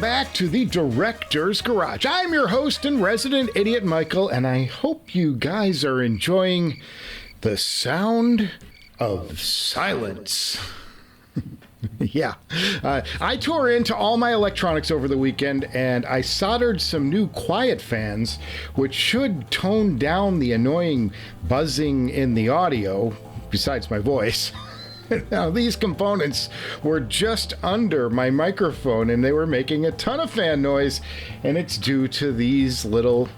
back to the Director's Garage. I'm your host and resident idiot, Michael, and I hope you guys are enjoying the sound of silence. Yeah, I tore into all my electronics over the weekend, and I soldered some new quiet fans, which should tone down the annoying buzzing in the audio, besides my voice. Now, these components were just under my microphone, and they were making a ton of fan noise, and it's due to these little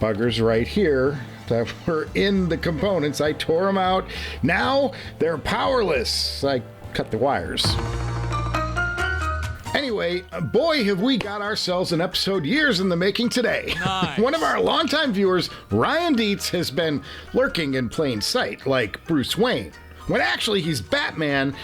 buggers right here that were in the components. I tore them out. Now they're powerless. I cut the wires. Anyway, boy, have we got ourselves an episode years in the making today. Nice. One of our longtime viewers, Ryan Dietz, has been lurking in plain sight, like Bruce Wayne, when actually he's Batman.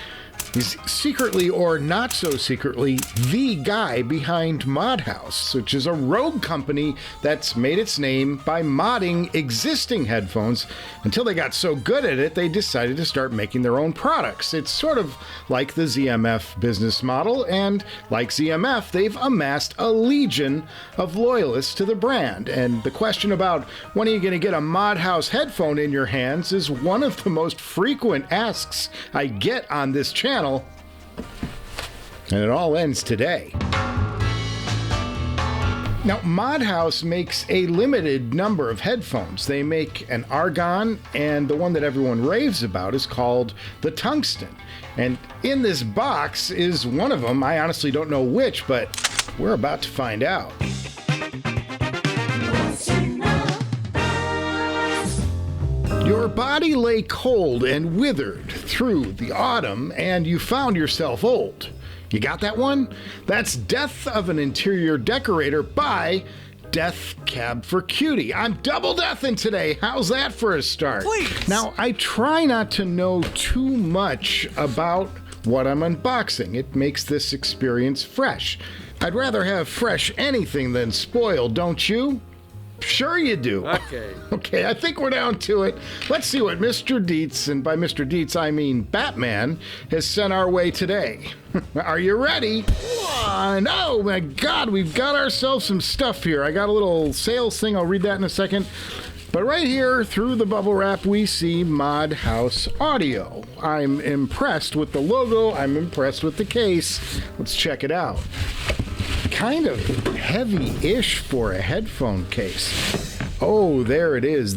He's secretly, or not so secretly, the guy behind ModHouse, which is a rogue company that's made its name by modding existing headphones. Until they got so good at it, they decided to start making their own products. It's sort of like the ZMF business model, and like ZMF, they've amassed a legion of loyalists to the brand. And the question about when are you going to get a ModHouse headphone in your hands is one of the most frequent asks I get on this channel. And it all ends today. Now, ModHouse makes a limited number of headphones. They make an argon, and the one that everyone raves about is called the tungsten. And in this box is one of them. I honestly don't know which, but we're about to find out. Your body lay cold and withered through the autumn, and you found yourself old. You got that one? That's Death of an Interior Decorator by Death Cab for Cutie. I'm double deathing today. How's that for a start? Please. Now, I try not to know too much about what I'm unboxing. It makes this experience fresh. I'd rather have fresh anything than spoiled, don't you? Sure you do. Okay. Okay, I think we're down to it. Let's see what Mr. Dietz, and by Mr. Dietz I mean Batman, has sent our way today. Are you ready? One. Oh my God, we've got ourselves some stuff here. I got a little sales thing. I'll read that in a second. But right here, through the bubble wrap, we see ModHouse Audio. I'm impressed with the logo. I'm impressed with the case. Let's check it out. Kind of heavy-ish for a headphone case. Oh, there it is,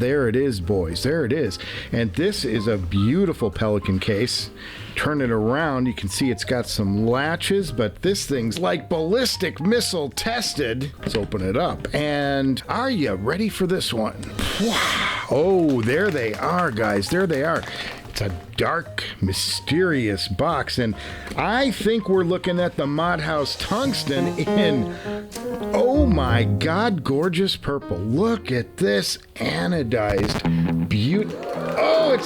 boys, there it is. And this is a beautiful Pelican case. Turn it around, you can see it's got some latches, but this thing's like ballistic missile tested. Let's open it up. And are you ready for this one? Wow. Oh, there they are, guys, there they are. It's a dark, mysterious box, and I think we're looking at the ModHouse Tungsten in, oh my God, gorgeous purple. Look at this anodized beauty. Oh,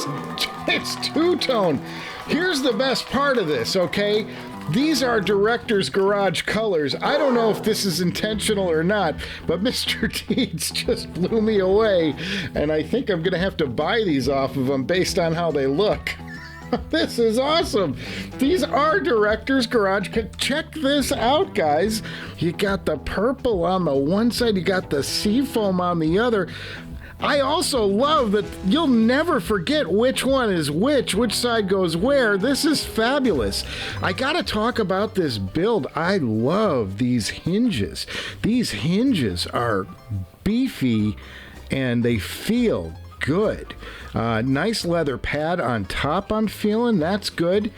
it's two-tone. Here's the best part of this, okay? These are Director's Garage colors. I don't know if this is intentional or not, but Mr. Dietz just blew me away, and I think I'm going to have to buy these off of him based on how they look. This is awesome. These are Director's Garage. Check this out, guys. You got the purple on the one side, you got the seafoam on the other. I also love that you'll never forget which one is which side goes where. This is fabulous. I gotta talk about this build. I love these hinges. These hinges are beefy and they feel good. Nice leather pad on top, I'm feeling. That's good.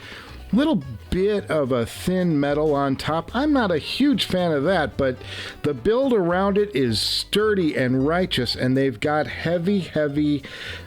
Little bit of a thin metal on top. I'm not a huge fan of that, but the build around it is sturdy and righteous, and they've got heavy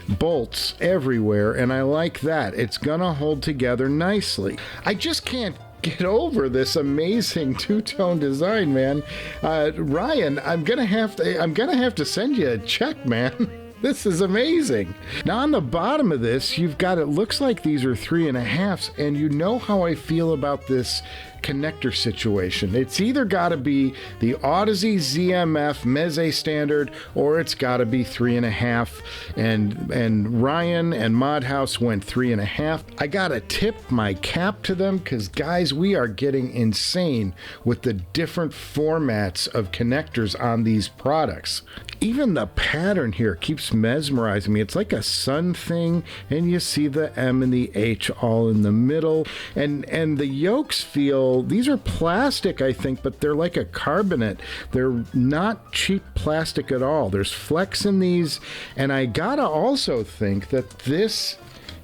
bolts everywhere, and I like that. It's gonna hold together nicely. I just can't get over this amazing two-tone design, man. Ryan, I'm gonna have to send you a check, man. This is amazing. Now on the bottom of this, you've got, it looks like these are 3.5s, and you know how I feel about this connector situation. It's either got to be the Audeze ZMF Meze standard, or it's got to be 3.5. And Ryan and Modhouse went 3.5. I gotta tip my cap to them, because guys, we are getting insane with the different formats of connectors on these products. Even the pattern here keeps mesmerizing me. It's like a sun thing, and you see the M and the H all in the middle, and the yokes feel, these are plastic, I think, but they're like a carbonate. They're not cheap plastic at all. There's flex in these, and I gotta also think that this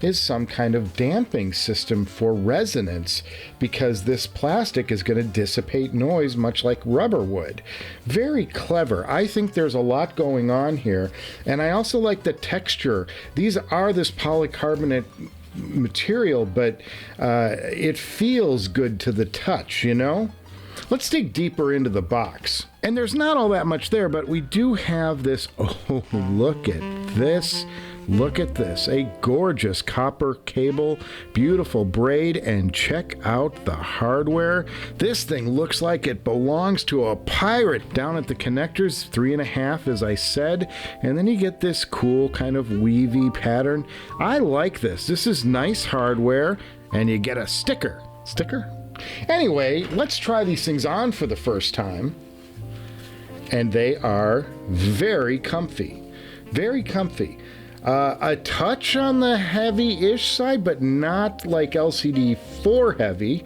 is some kind of damping system for resonance, because this plastic is going to dissipate noise much like rubber would. Very clever. I think there's a lot going on here, and I also like the texture. These are this polycarbonate material, but it feels good to the touch, you know? Let's dig deeper into the box. And there's not all that much there, but we do have this. Oh, look at this. Look at this, a gorgeous copper cable, beautiful braid, and check out the hardware. This thing looks like it belongs to a pirate. Down at the connectors, 3.5, as I said, and then you get this cool kind of weavy pattern. I like this. This is nice hardware, and you get a sticker. Sticker? Anyway, let's try these things on for the first time, and they are very comfy. Very comfy. A touch on the heavy-ish side, but not like LCD4 heavy.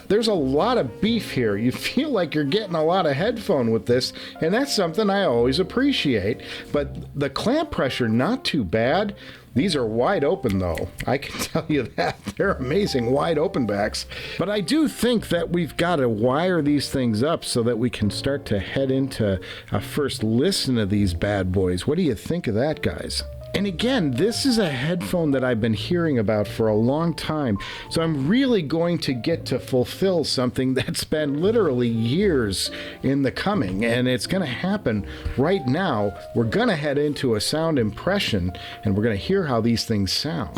There's a lot of beef here. You feel like you're getting a lot of headphone with this, and that's something I always appreciate. But the clamp pressure, not too bad. These are wide open, though. I can tell you that. They're amazing wide open backs. But I do think that we've got to wire these things up so that we can start to head into a first listen to these bad boys. What do you think of that, guys? And again, this is a headphone that I've been hearing about for a long time, so I'm really going to get to fulfill something that's been literally years in the coming, and it's going to happen right now. We're going to head into a sound impression, and we're going to hear how these things sound.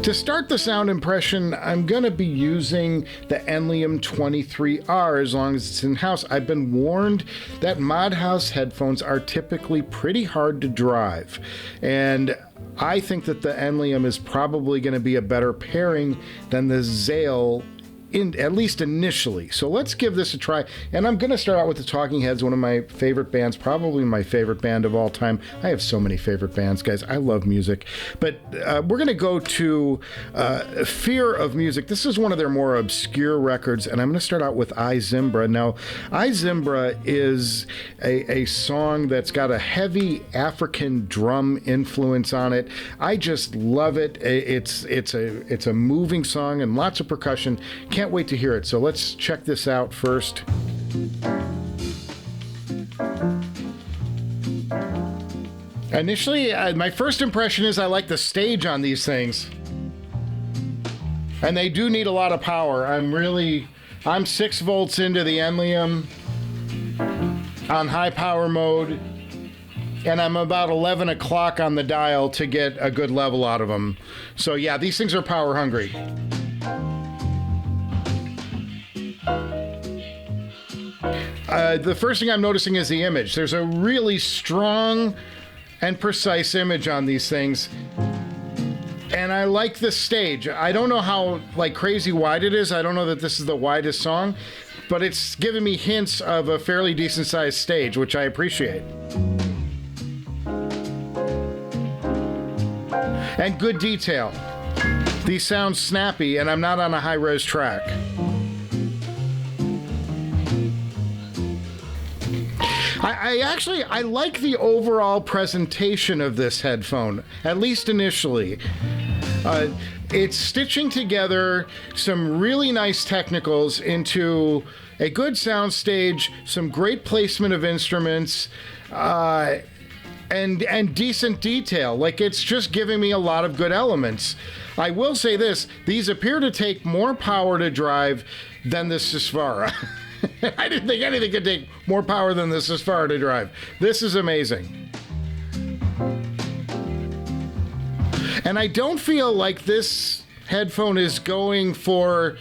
To start the sound impression, I'm going to be using the Enlium 23R as long as it's in-house. I've been warned that Modhouse headphones are typically pretty hard to drive, and I think that the Enlium is probably going to be a better pairing than the Zale, at least initially. So let's give this a try. And I'm going to start out with the Talking Heads, one of my favorite bands, probably my favorite band of all time. I have so many favorite bands, guys. I love music. But we're going to go to Fear of Music. This is one of their more obscure records, and I'm going to start out with I Zimbra. Now, I Zimbra is a song that's got a heavy African drum influence on it. I just love it. It's a moving song and lots of percussion. Can't wait to hear it. So let's check this out first. Initially, my first impression is I like the stage on these things. And they do need a lot of power. I'm 6 volts into the Enlium on high power mode, and I'm about 11 o'clock on the dial to get a good level out of them. So yeah, these things are power hungry. The first thing I'm noticing is the image. There's a really strong and precise image on these things. And I like the stage. I don't know how crazy wide it is. I don't know that this is the widest song, but it's giving me hints of a fairly decent sized stage, which I appreciate. And good detail. These sound snappy, and I'm not on a high res track. I like the overall presentation of this headphone, at least initially. It's stitching together some really nice technicals into a good sound stage, some great placement of instruments, and decent detail. It's just giving me a lot of good elements. I will say this, these appear to take more power to drive than the Susvara. I didn't think anything could take more power than this as far to drive. This is amazing. And I don't feel like this headphone is going for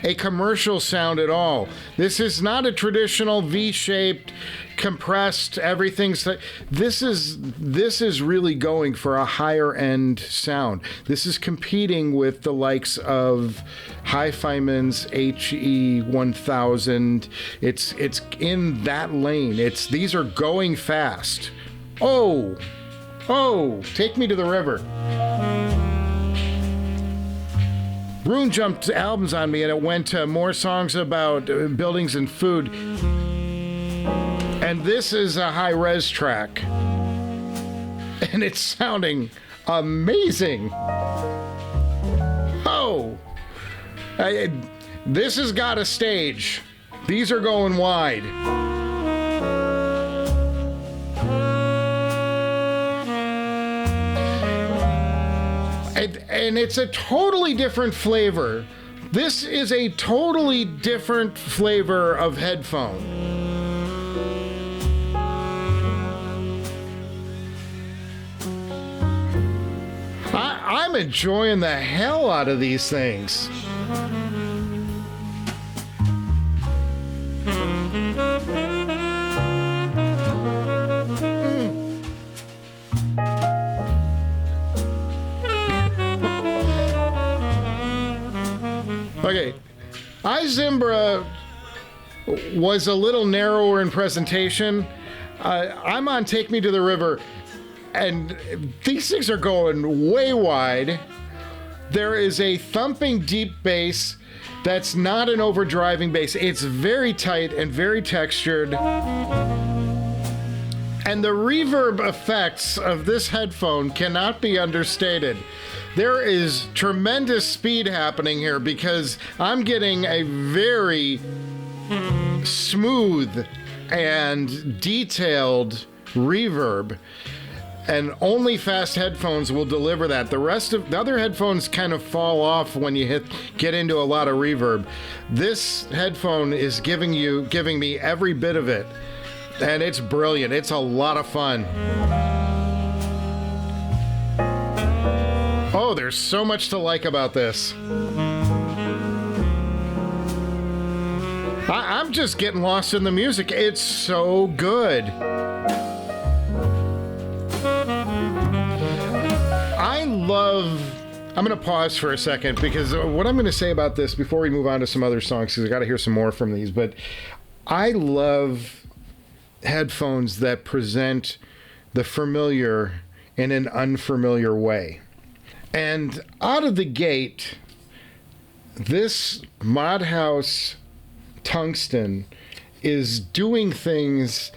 a commercial sound at all. This is not a traditional V-shaped, compressed, everything's... This is really going for a higher end sound. This is competing with the likes of HiFiman's HE-1000. It's in that lane. These are going fast. Oh, take me to the river. Rune jumped albums on me, and it went to more songs about buildings and food. And this is a high-res track. And it's sounding amazing. This has got a stage. These are going wide. And it's a totally different flavor. This is a totally different flavor of headphone. I'm enjoying the hell out of these things. Okay, iZimbra was a little narrower in presentation. I'm on Take Me to the River, and these things are going way wide. There is a thumping deep bass that's not an overdriving bass. It's very tight and very textured. And the reverb effects of this headphone cannot be understated. There is tremendous speed happening here because I'm getting a very smooth and detailed reverb, and only fast headphones will deliver that. The rest of the other headphones kind of fall off when you get into a lot of reverb. This headphone is giving me every bit of it, and it's brilliant. It's a lot of fun. Oh, there's so much to like about this. I'm just getting lost in the music. It's so good. I'm going to pause for a second because what I'm going to say about this before we move on to some other songs, because I got to hear some more from these, but I love headphones that present the familiar in an unfamiliar way. And out of the gate, this Modhouse Tungsten is doing things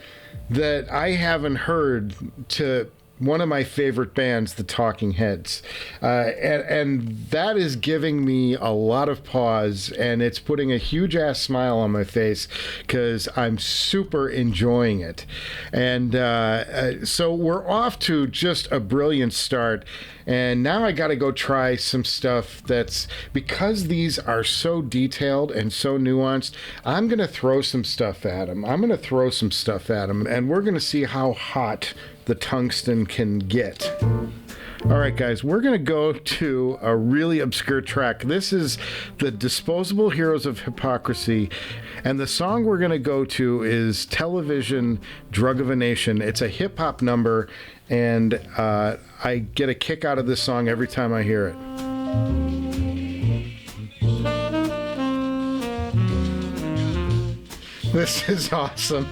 that I haven't heard to one of my favorite bands, the Talking Heads. And that is giving me a lot of pause, and it's putting a huge ass smile on my face because I'm super enjoying it. And so we're off to just a brilliant start. And now I got to go try some stuff that's, because these are so detailed and so nuanced, I'm going to throw some stuff at them. And we're going to see how hot the tungsten can get. All right, guys, we're going to go to a really obscure track. This is the Disposable Heroes of Hypocrisy, and the song we're going to go to is Television Drug of a Nation. It's a hip-hop number, and I get a kick out of this song every time I hear it. This is awesome.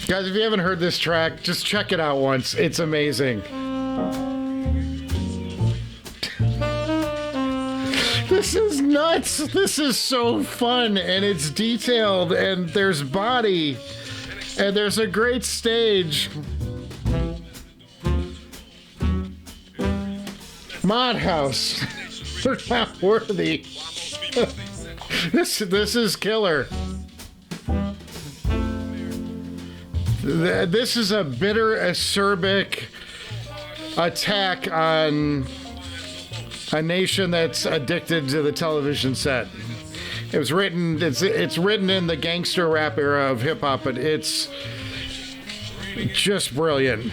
Guys, if you haven't heard this track, just check it out once. It's amazing. This is nuts. This is so fun, and it's detailed, and there's body, and there's a great stage. Modhouse. They're not worthy. This is killer. This is a bitter, acerbic attack on a nation that's addicted to the television set. It's written in the gangster rap era of hip hop, but it's just brilliant.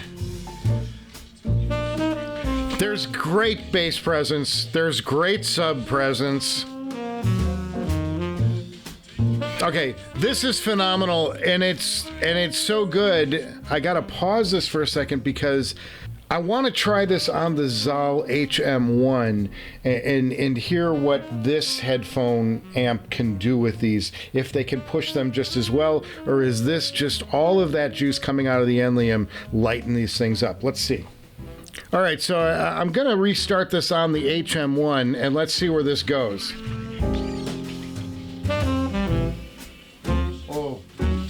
There's great bass presence. There's great sub presence. Okay, this is phenomenal, and it's so good. I gotta pause this for a second because I want to try this on the Zal HM1 and hear what this headphone amp can do with these, if they can push them just as well, or is this just all of that juice coming out of the Enlium lighten these things up? Let's see. All right, so I'm gonna restart this on the HM1 and let's see where this goes. Oh,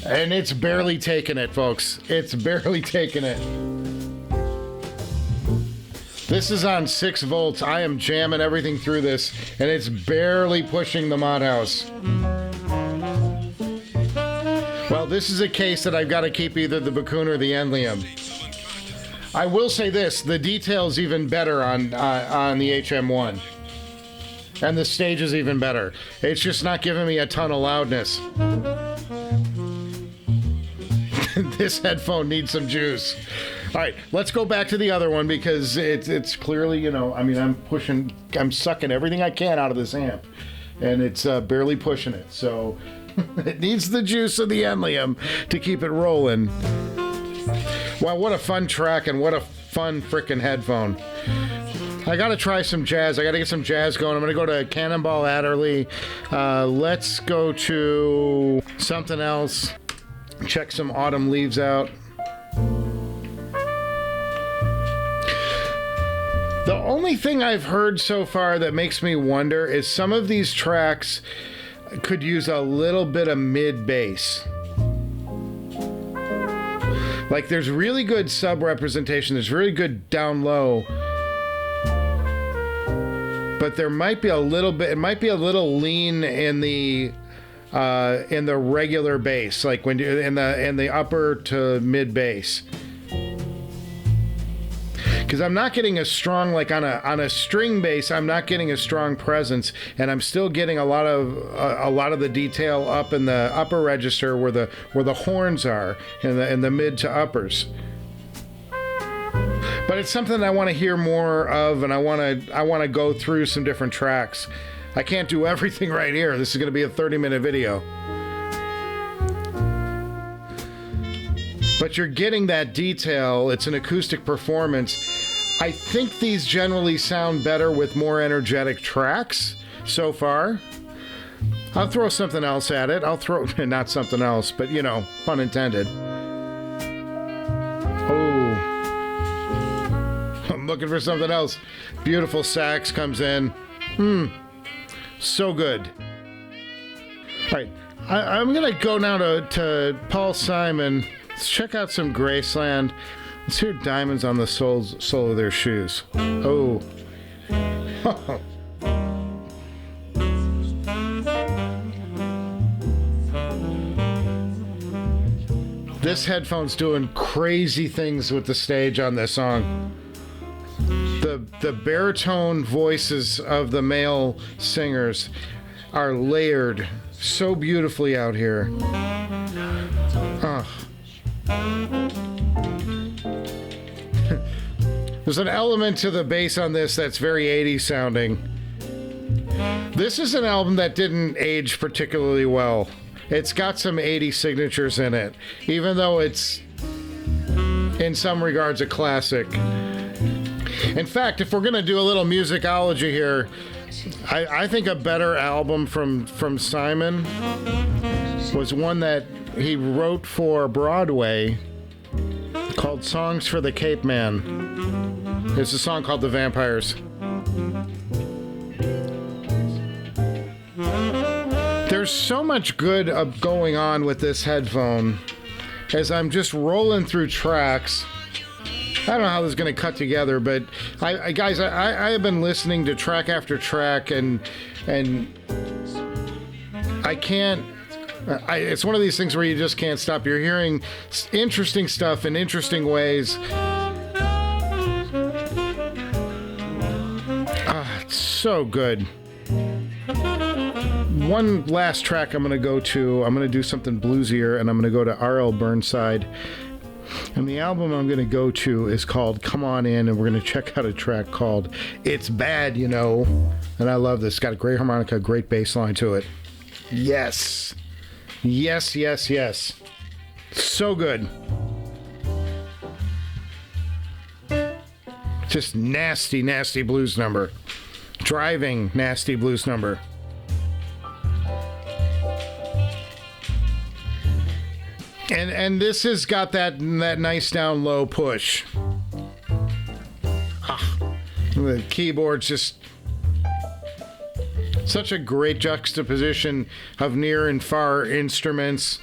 and it's barely taking it, folks. It's barely taking it. This is on 6 volts. I am jamming everything through this, and it's barely pushing the mod house. Well, this is a case that I've got to keep either the Bakoon or the Enlium. I will say this, the detail's even better on the HM1. And the stage is even better. It's just not giving me a ton of loudness. This headphone needs some juice. All right, let's go back to the other one because it's clearly, you know, I mean, I'm sucking everything I can out of this amp, and it's barely pushing it. So it needs the juice of the Enlium to keep it rolling. Wow, what a fun track and what a fun frickin' headphone. I gotta try some jazz. I gotta get some jazz going. I'm gonna go to Cannonball Adderley. Let's go to something else. Check some Autumn Leaves out. The only thing I've heard so far that makes me wonder is some of these tracks could use a little bit of mid bass. Like there's really good sub representation, there's really good down low, but there might be a little bit, it might be a little lean in the regular bass, like when you're in the upper to mid bass. Because I'm not getting a strong, like on a string bass, I'm not getting a strong presence, and I'm still getting a lot of the detail up in the upper register where the horns are in the mid to uppers. But it's something I want to hear more of, and I want to go through some different tracks. I can't do everything right here. This is going to be a 30-minute video. But you're getting that detail. It's an acoustic performance. I think these generally sound better with more energetic tracks so far. I'll throw something else at it. I'll throw, not something else, but you know, pun intended. Oh, I'm looking for something else. Beautiful sax comes in. So good. All right, I'm gonna go now to Paul Simon. Let's check out some Graceland. Let's hear Diamonds on the sole of their shoes. Oh. This headphone's doing crazy things with the stage on this song. The baritone voices of the male singers are layered so beautifully out here. There's an element to the bass on this that's very 80s sounding. This is an album that didn't age particularly well. It's got some 80s signatures in it, even though it's in some regards a classic. In fact, if we're gonna do a little musicology here, I think a better album from Simon was one that he wrote for Broadway called Songs for the Cape Man. There's a song called The Vampires. There's so much good going on with this headphone as I'm just rolling through tracks. I don't know how this is going to cut together, but guys, I have been listening to track after track, and I can't. It's one of these things where you just can't stop. You're hearing interesting stuff in interesting ways. It's so good. One last track I'm going to go to. I'm going to do something bluesier, and I'm going to go to R.L. Burnside. And the album I'm going to go to is called Come On In, and we're going to check out a track called It's Bad, You Know. And I love this. It's got a great harmonica, great bass line to it. Yes. Yes, yes, yes. So good. Just nasty, nasty blues number. Driving, nasty blues number. And this has got that nice down low push. The keyboard's just such a great juxtaposition of near and far instruments.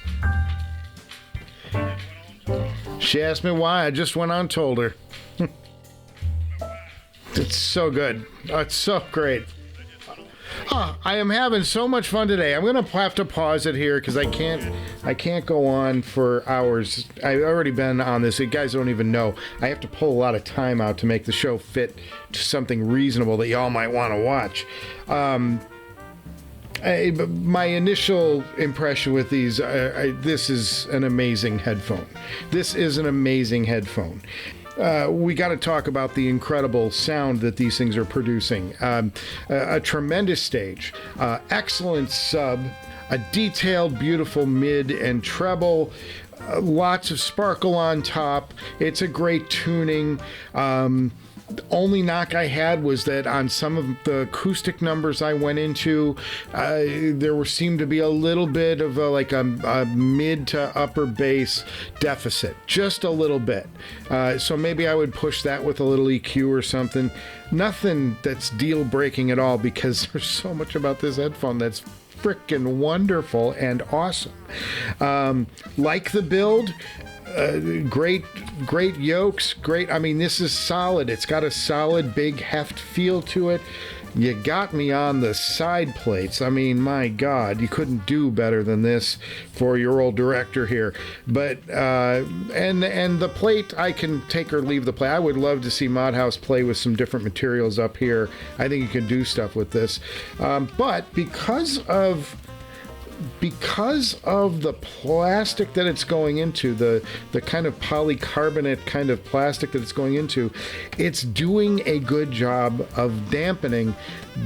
She asked me why. I just went on and told her. It's so good. Oh, it's so great. I am having so much fun today. I'm gonna have to pause it here because I can't go on for hours. I've already been on this. You guys don't even know. I have to pull a lot of time out to make the show fit to something reasonable that y'all might want to watch. My initial impression with these, this is an amazing headphone. This is an amazing headphone. We got to talk about the incredible sound that these things are producing. A tremendous stage, excellent sub, a detailed, beautiful mid and treble, lots of sparkle on top. It's a great tuning. The only knock I had was that on some of the acoustic numbers I went into, seemed to be a little bit of a mid to upper bass deficit, just a little bit. So maybe I would push that with a little EQ or something. Nothing that's deal breaking at all, because there's so much about this headphone that's freaking wonderful and awesome. Like the build. Great yokes, great. I mean, this is solid. It's got a solid big heft feel to it. You got me on the side plates. I mean, my God, you couldn't do better than this for your old director here. But and the plate, I can take or leave the plate. I would love to see Modhouse play with some different materials up here. I think you can do stuff with this. But because of the plastic that it's going into, the kind of polycarbonate kind of plastic that it's going into, it's doing a good job of dampening.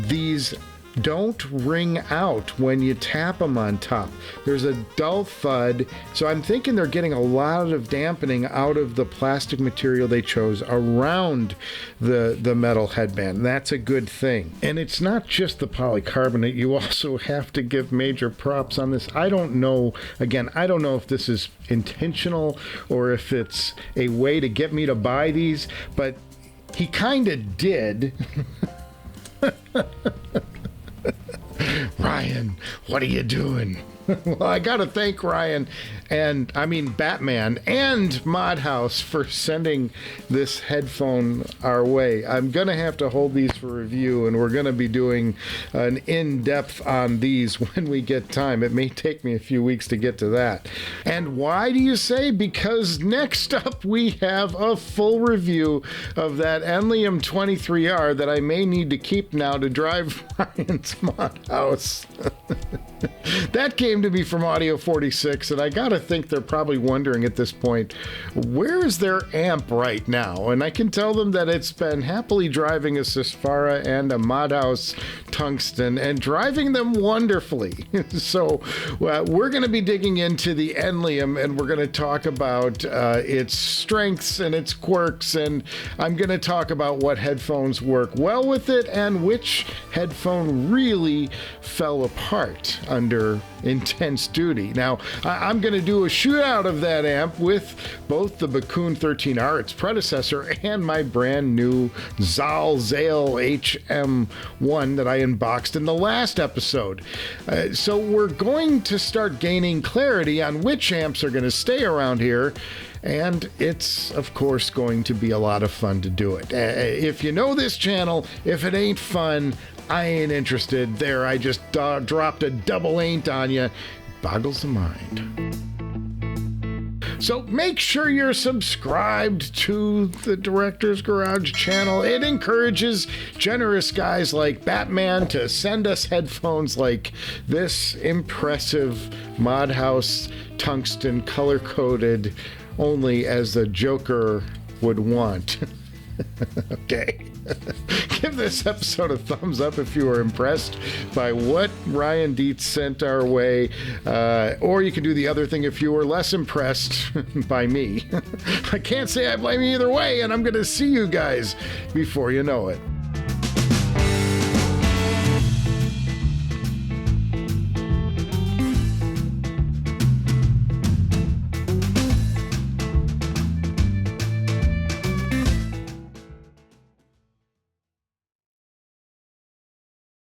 These don't ring out when you tap them on top. There's a dull thud, so I'm thinking they're getting a lot of dampening out of the plastic material they chose around the metal headband. That's a good thing. And it's not just the polycarbonate. You also have to give major props on this. I don't know, again, I don't know if this is intentional or if it's a way to get me to buy these, but he kind of did. Ryan, what are you doing? Well, I gotta thank Ryan and Batman and Modhouse for sending this headphone our way. I'm gonna have to hold these for review, and we're gonna be doing an in-depth on these when we get time. It may take me a few weeks to get to that. And why do you say? Because next up we have a full review of that Enlium 23R that I may need to keep now to drive Ryan's Modhouse. That came to me from Audio 46, and I gotta think they're probably wondering at this point, where is their amp right now? And I can tell them that it's been happily driving a Sesfara and a Modhouse Tungsten, and driving them wonderfully. So we're going to be digging into the Enlium, and we're going to talk about its strengths and its quirks, and I'm going to talk about what headphones work well with it and which headphone really fell apart under intense duty. Now, I'm going to do a shootout of that amp with both the Bakoon 13R, its predecessor, and my brand new Zal HM1 that I unboxed in the last episode. So we're going to start gaining clarity on which amps are going to stay around here, and it's, of course, going to be a lot of fun to do it. If you know this channel, if it ain't fun, I ain't interested. There, I just dropped a double ain't on you. Boggles the mind. So make sure you're subscribed to the Director's Garage channel. It encourages generous guys like Batman to send us headphones like this impressive Modhouse Tungsten color-coded only as the Joker would want. Okay. Give this episode a thumbs up if you were impressed by what Ryan Dietz sent our way, or you can do the other thing if you were less impressed by me. I can't say I blame you either way, and I'm going to see you guys before you know it.